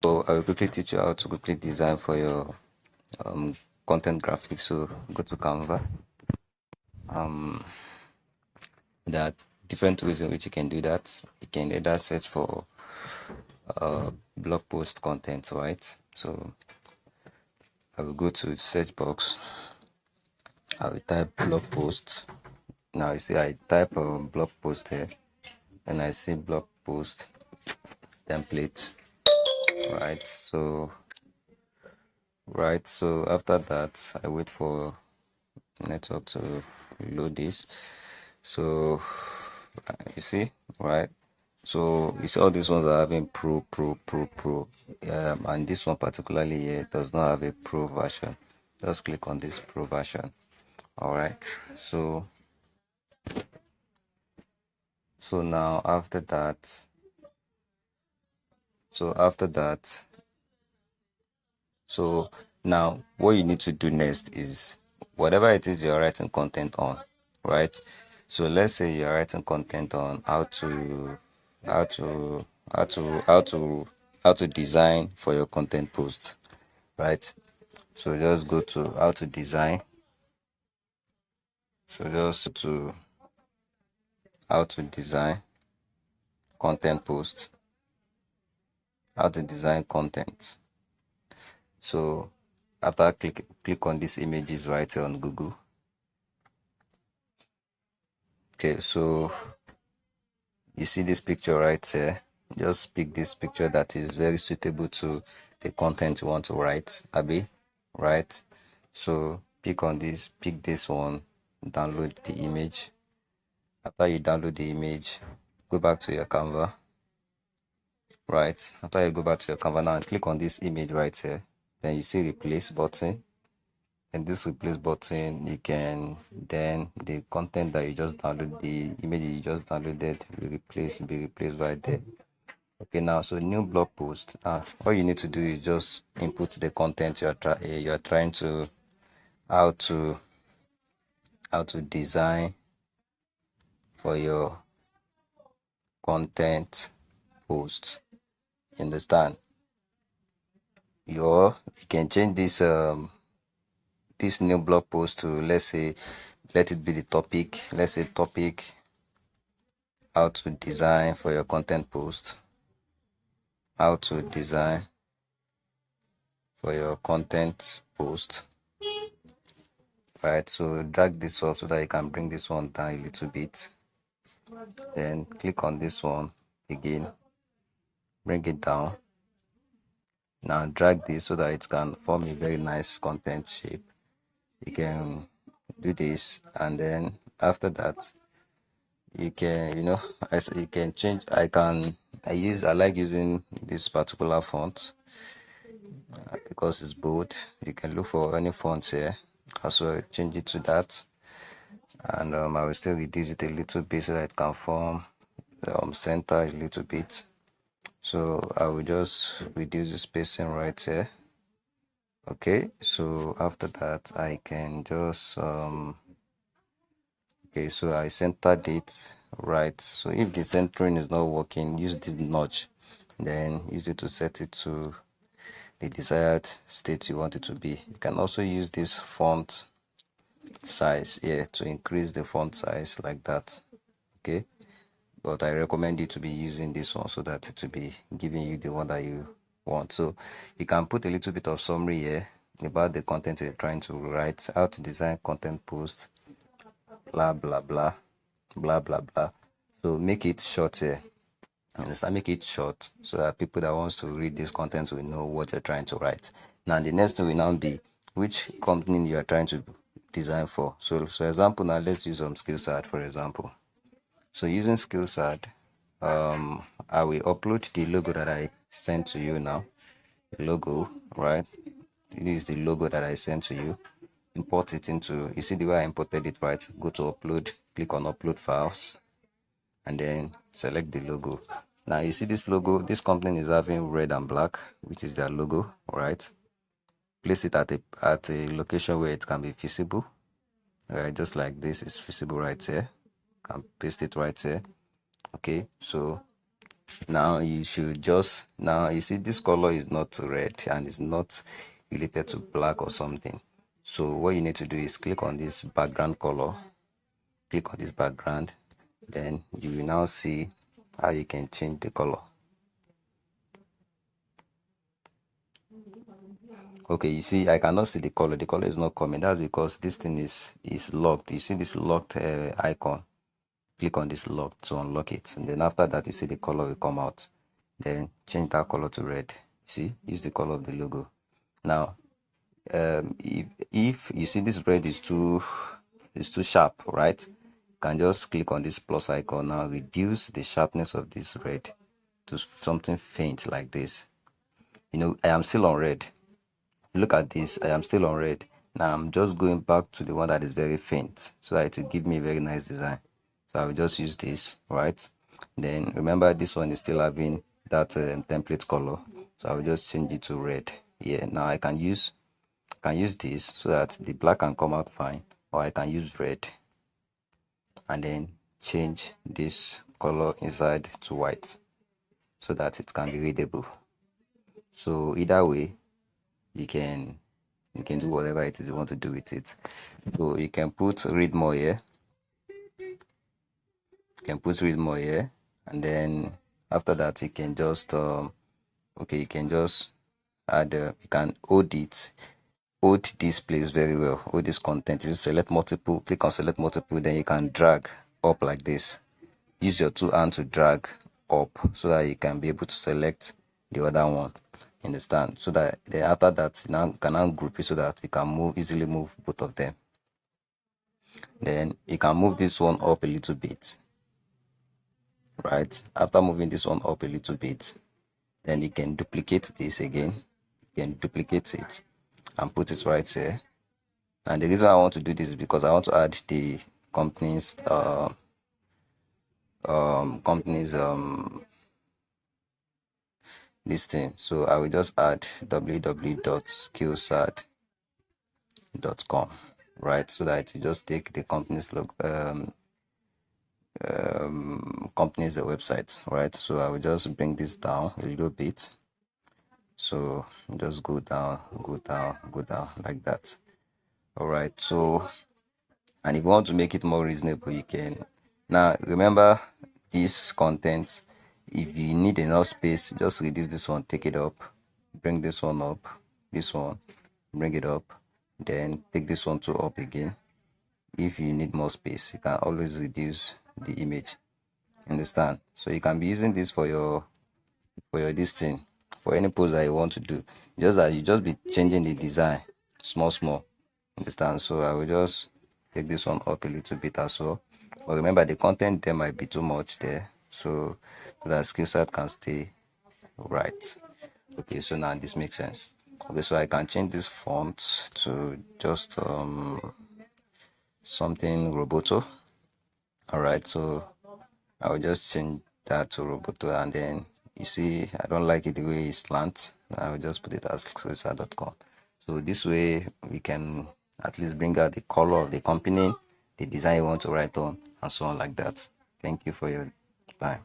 So I will quickly teach you how to quickly design for your content graphics. So go to Canva. Um, there are different ways in which you can do that. You can either search for blog post content, right? So I will go to search box. I will type blog post. Now you see I type a blog post here, and I see blog post template, right? So after that I wait for network to load this. So you see, right? So you see all these ones are having pro, and this one particularly here does not have a pro version. Just click on this pro version. All right. So now after that, so now what you need to do next is whatever it is you're writing content on, right? So let's say you're writing content on how to how to design for your content post, right? So just go to how to design. So just to how to design content post, how to design content. So after click on these images right here on Google. Okay, so you see this picture right here. Just pick this picture that is very suitable to the content you want to write, Abby, right? So pick this one, download the image. After you download the image, go back to your Canva, right? After you go back to your Canva now, click on this image right here. Then you see replace button. And this replace button, you can then the content that you just downloaded, the image you just downloaded will be replaced right there. Okay, now so new blog post. All you need to do is just input the content you are trying to how to design for your content post. You understand? You can change this new blog post to, let's say, let it be the topic. Let's say topic how to design for your content post. How to design for your content post. Right, so drag this up so that you can bring this one down a little bit. Then click on this one again, bring it down. Now drag this so that it can form a very nice content shape. You can do this, and then after that you can, you can change. I like using this particular font because it's bold. You can look for any fonts here as well, change it to that, and I will still reduce it a little bit so that it can form center a little bit. So I will just reduce the spacing right here. Okay, so after that I can just okay, so I centered it right. So if the centering is not working, use this notch, then use it to set it to the desired state you want it to be. You can also use this font size here to increase the font size like that. Okay, but I recommend you to be using this one so that it will be giving you the one that you want. So you can put a little bit of summary here about the content you're trying to write, how to design content post, blah blah blah, blah blah blah. So make it short here. Understand? Make it short so that people that wants to read this content will know what you're trying to write. Now the next thing will now be which company you are trying to design for. So for example, now let's use some SkillSat for example. So using SkillSat, I will upload the logo that I sent to you now. The logo, right? This is the logo that I sent to you. Import it into, you see the way I imported it, right? Go to upload, click on upload files, and then select the logo. Now you see this logo, this company is having red and black, which is their logo, right? Place it at a location where it can be visible, right? Just like this is visible right here. Can paste it right here. Okay, so Now you should just, now you see this color is not red and it's not related to black or something. So what you need to do is click on this background color, click on this background, then you will now see how you can change the color. Okay, you see I cannot see the color is not coming. That's because this thing is locked. You see this locked icon, click on this lock to unlock it, and then after that you see the color will come out. Then change that color to red. See, use the color of the logo. Now if you see this red is too sharp, right, you can just click on this plus icon. Now reduce the sharpness of this red to something faint like this. I am still on red. Look at this, I am still on red. Now I'm just going back to the one that is very faint so that it will give me a very nice design. So I will just use this, right? Then remember this one is still having that template color, so I will just change it to red. Yeah, now I can use this so that the black can come out fine, or I can use red and then change this color inside to white so that it can be readable. So either way, you can do whatever it is you want to do with it. So you can put read more here, and then after that you can just you can just add you can hold this place very well, hold this content. You select multiple, click on select multiple, then you can drag up like this. Use your two hands to drag up so that you can be able to select the other one. Understand? So that then after that you can now group it so that you can easily move both of them. Then you can move this one up a little bit, right? After moving this one up a little bit, then you can duplicate this again. You can duplicate it and put it right here. And the reason I want to do this is because I want to add the company's listing. So I will just add www.skillsad.com, right? So that you just take the company's company's website, right? So I will just bring this down a little bit. So just go down like that. All right. So, and if you want to make it more reasonable, you can. Now remember this content, if you need enough space, just reduce this one, take it up, bring this one up, this one, bring it up, then take this one to up again. If you need more space, you can always reduce the image. Understand? So you can be using this for your this thing, for any post that you want to do. Just that you just be changing the design small. Understand? So I will just take this one up a little bit as well. But remember, the content there might be too much there, so that skill set can stay right. Okay, so now this makes sense. Okay, so I can change this font to just something Roboto. All right, so I will just change that to Roboto, and then you see I don't like it the way it slants. I will just put it as skillsad.com. So this way we can at least bring out the color of the company, the design you want to write on, and so on like that. Thank you for your time.